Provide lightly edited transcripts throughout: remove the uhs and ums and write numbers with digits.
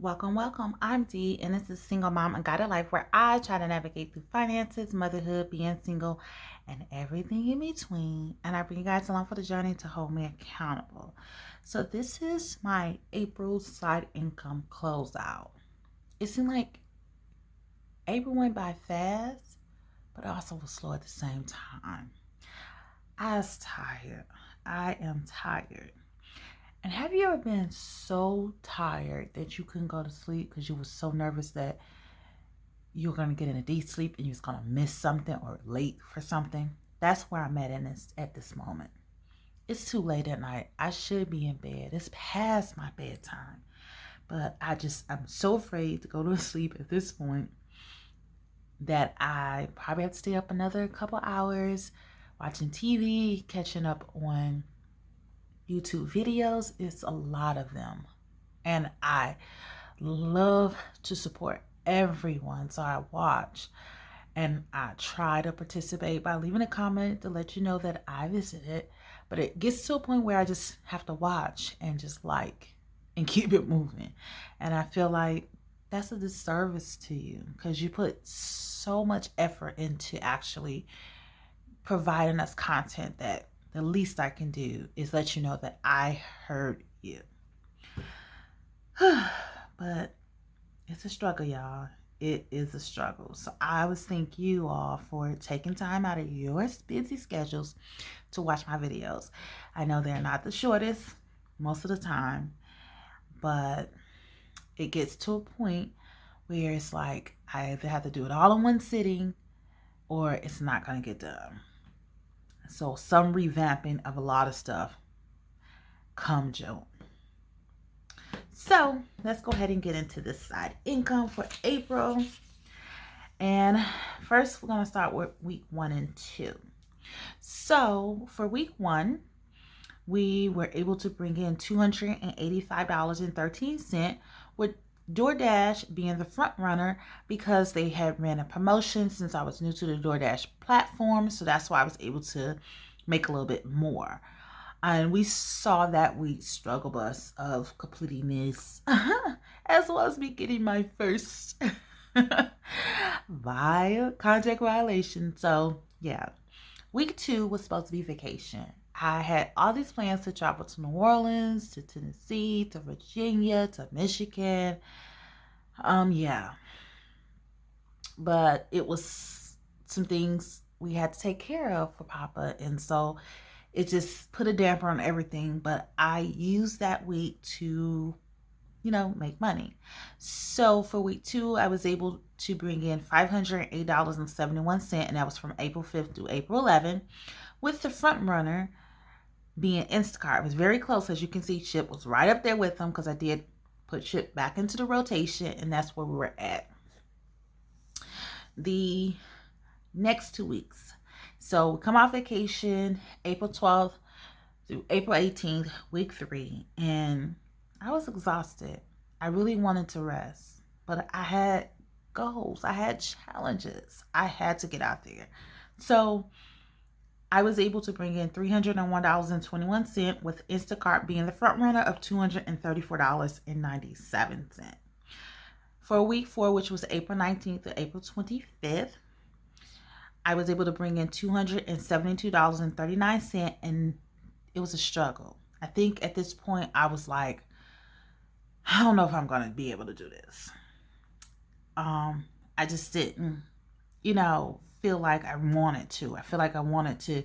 Welcome, welcome. I'm Dee, and this is Single Mom and Guided Life, where I try to navigate through finances, motherhood, being single, and everything in between. And I bring you guys along for the journey to hold me accountable. So this is my April side income closeout. It seemed like April went by fast, but also was slow at the same time. I was tired. I am tired. And have you ever been so tired that you couldn't go to sleep because you were so nervous that you were going to get in a deep sleep and you was going to miss something or late for something? That's where I'm at this moment. It's too late at night. I should be in bed. It's past my bedtime. But I'm so afraid to go to sleep at this point that I probably have to stay up another couple hours watching TV, catching up on YouTube videos. It's a lot of them. And I love to support everyone. So I watch and I try to participate by leaving a comment to let you know that I visited. But it gets to a point where I just have to watch and just like and keep it moving. And I feel like that's a disservice to you because you put so much effort into actually providing us content that the least I can do is let you know that I heard you. But it's a struggle, y'all. It is a struggle. So I always thank you all for taking time out of your busy schedules to watch my videos. I know they're not the shortest most of the time, but it gets to a point where it's like I either have to do it all in one sitting or it's not going to get done. So some revamping of a lot of stuff come June. So let's go ahead and get into this side income for April. And first, we're going to start with week 1 and 2. So for week 1, we were able to bring in $285.13, with DoorDash being the front runner because they had ran a promotion since I was new to the DoorDash platform. So that's why I was able to make a little bit more. And we saw that week's struggle bus of completing this, as well as me getting my first contract violation. So yeah, week 2 was supposed to be vacation. I had all these plans to travel to New Orleans, to Tennessee, to Virginia, to Michigan. Yeah. But it was some things we had to take care of for Papa. And so it just put a damper on everything. But I used that week to, make money. So for week 2, I was able to bring in $508.71, and that was from April 5th through April 11th, with the front runner being Instacart. It was very close. As you can see, Chip was right up there with them because I did put Chip back into the rotation, and that's where we were at. The next 2 weeks. So we come off vacation April 12th through April 18th, week 3, and I was exhausted. I really wanted to rest, but I had goals. I had challenges. I had to get out there. So I was able to bring in $301.21, with Instacart being the front runner of $234.97. For week 4, which was April 19th to April 25th, I was able to bring in $272.39, and it was a struggle. I think at this point I was like, I don't know if I'm going to be able to do this. I just didn't, feel like I wanted to. I feel like I wanted to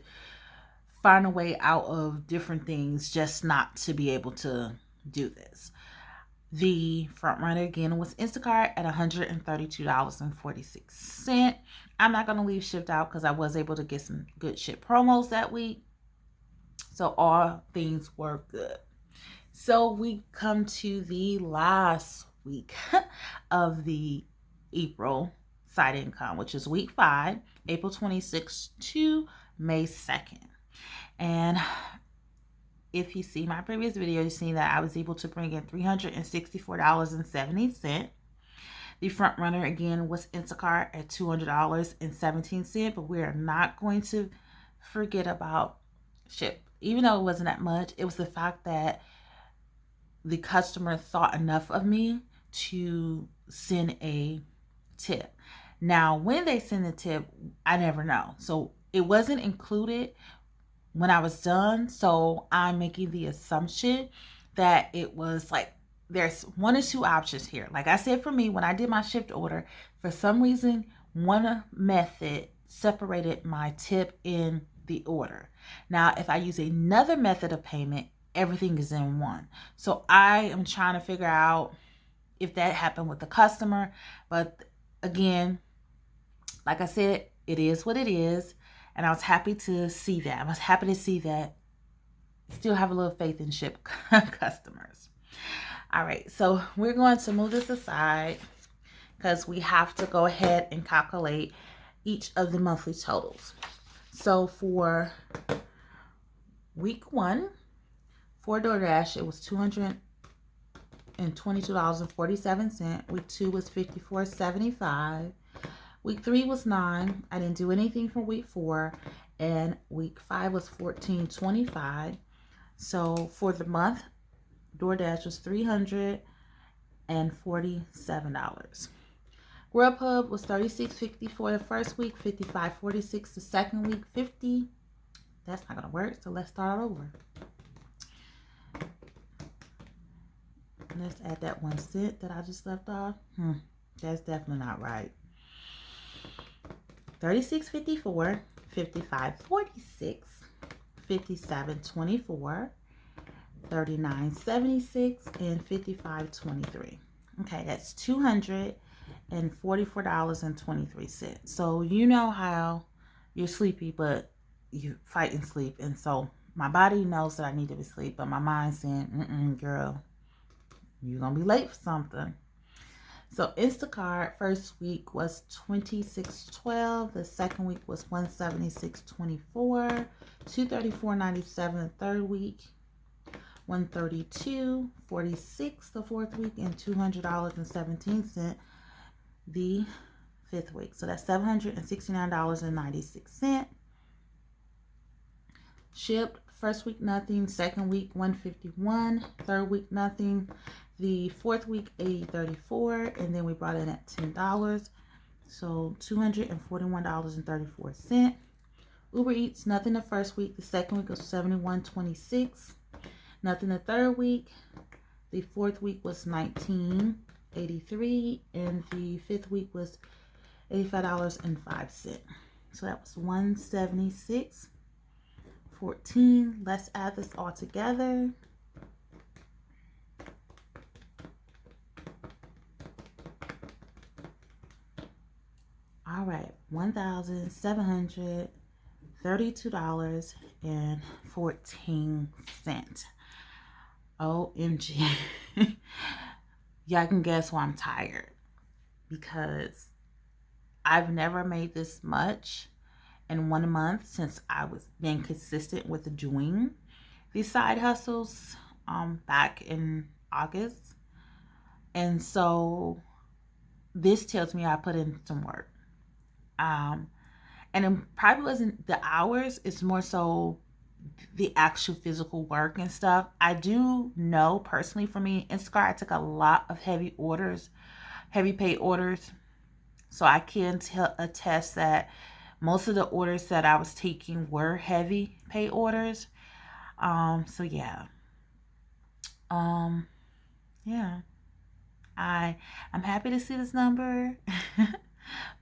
find a way out of different things just not to be able to do this. The front runner again was Instacart at $132.46. I'm not going to leave shipped out because I was able to get some good ship promos that week. So all things were good. So we come to the last week of the April side income, which is week 5, April 26th to May 2nd. And if you see my previous video, you've seen that I was able to bring in $364.70. The front runner again was Instacart at $200.17, but we are not going to forget about ship. Even though it wasn't that much, it was the fact that the customer thought enough of me to send a tip. Now, when they send the tip, I never know. So it wasn't included when I was done. So I'm making the assumption that it was like, there's one or two options here. Like I said, for me, when I did my shipped order, for some reason, one method separated my tip in the order. Now, if I use another method of payment, everything is in one. So I am trying to figure out if that happened with the customer. But again, like I said, it is what it is. And I was happy to see that. I was happy to see that. Still have a little faith in ship customers. All right, so we're going to move this aside because we have to go ahead and calculate each of the monthly totals. So for week 1, for DoorDash, it was $222.47. Week 2 was $54.75. Week 3 was $9. I didn't do anything for week 4. And week 5 was $14.25. So for the month, DoorDash was $347. Grubhub was $36.50 for the first week, $55.46 the second week, $50. That's not gonna work, so let's start all over. Let's add that 1 cent that I just left off. That's definitely not right. $36.54, $55.46, $57.24, $39.76, and $55.23. Okay, that's $244.23. So you know how you're sleepy, but you fight and sleep, and so my body knows that I need to be asleep, but my mind's saying, girl, you're gonna be late for something. So Instacart first week was $26.12. The second week was $176.24. $234.97 the third week. $132.46 the fourth week, and $200.17 the fifth week. So that's $769.96. Shipped first week nothing, second week $151, third week nothing, the fourth week $80.34, and then we brought in at $10, so $241.34. Uber Eats nothing the first week, the second week was $71.26, nothing the third week, the fourth week was $19.83, and the fifth week was $85.05. So that was $176.14. Let's add this all together. All right, $1,732.14. OMG. Y'all can guess why I'm tired, because I've never made this much in 1 month since I was being consistent with doing these side hustles back in August. And so this tells me I put in some work. And it probably wasn't the hours, it's more so the actual physical work and stuff. I do know personally, for me, Instacart, I took a lot of heavy pay orders. So I can attest that most of the orders that I was taking were heavy pay orders. So yeah. Yeah. I'm happy to see this number.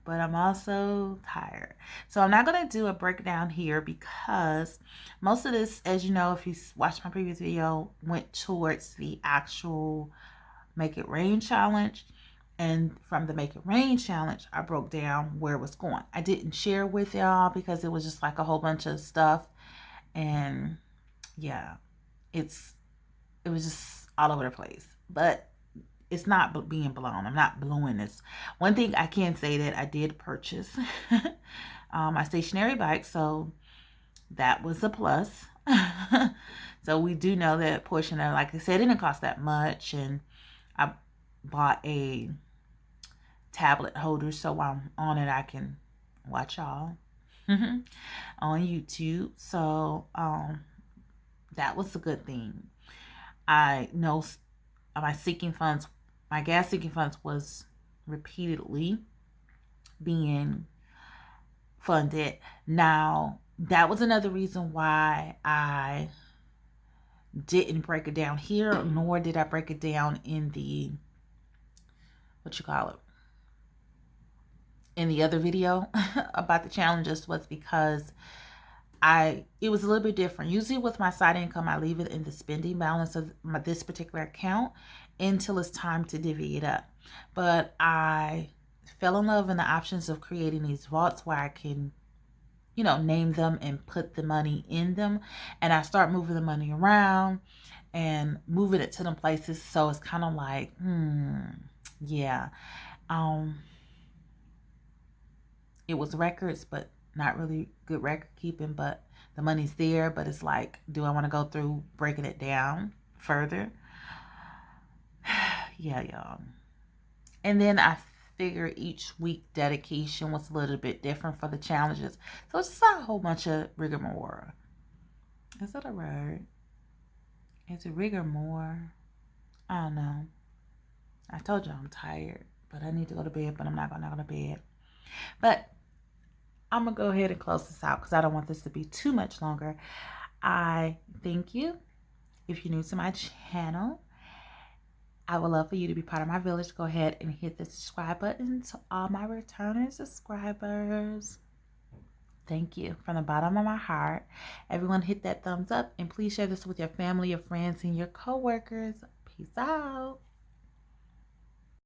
But I'm also tired. So I'm not going to do a breakdown here because most of this, as you know, if you watched my previous video, went towards the actual Make It Rain challenge. And from the Make It Rain challenge, I broke down where it was going. I didn't share with y'all because it was just like a whole bunch of stuff. And yeah, it was just all over the place. But it's not being blown. I'm not blowing this. One thing I can say that I did purchase my stationary bike, so that was a plus. So we do know that portion of, like I said, it didn't cost that much, and I bought a tablet holder, so while I'm on it, I can watch y'all on YouTube. So that was a good thing. I know my sinking funds my gas sinking funds was repeatedly being funded. Now, that was another reason why I didn't break it down here, nor did I break it down in the, in the other video about the challenges, was because it was a little bit different. Usually with my side income, I leave it in the spending balance of this particular account until it's time to divvy it up. But I fell in love in the options of creating these vaults where I can, name them and put the money in them. And I start moving the money around and moving it to them places. So it's kind of like, yeah. It was records, but not really good record keeping, but the money's there. But it's like, do I want to go through breaking it down further? Yeah, y'all. And then I figure each week dedication was a little bit different for the challenges. So it's just a whole bunch of rigmarole. Is that a word? Is it rigmarole? I don't know. I told you I'm tired, but I need to go to bed, but I'm not going to go to bed. But I'm going to go ahead and close this out because I don't want this to be too much longer. I thank you. If you're new to my channel, I would love for you to be part of my village. Go ahead and hit the subscribe button to all my returning subscribers. Thank you from the bottom of my heart. Everyone hit that thumbs up and please share this with your family, your friends, and your coworkers. Peace out.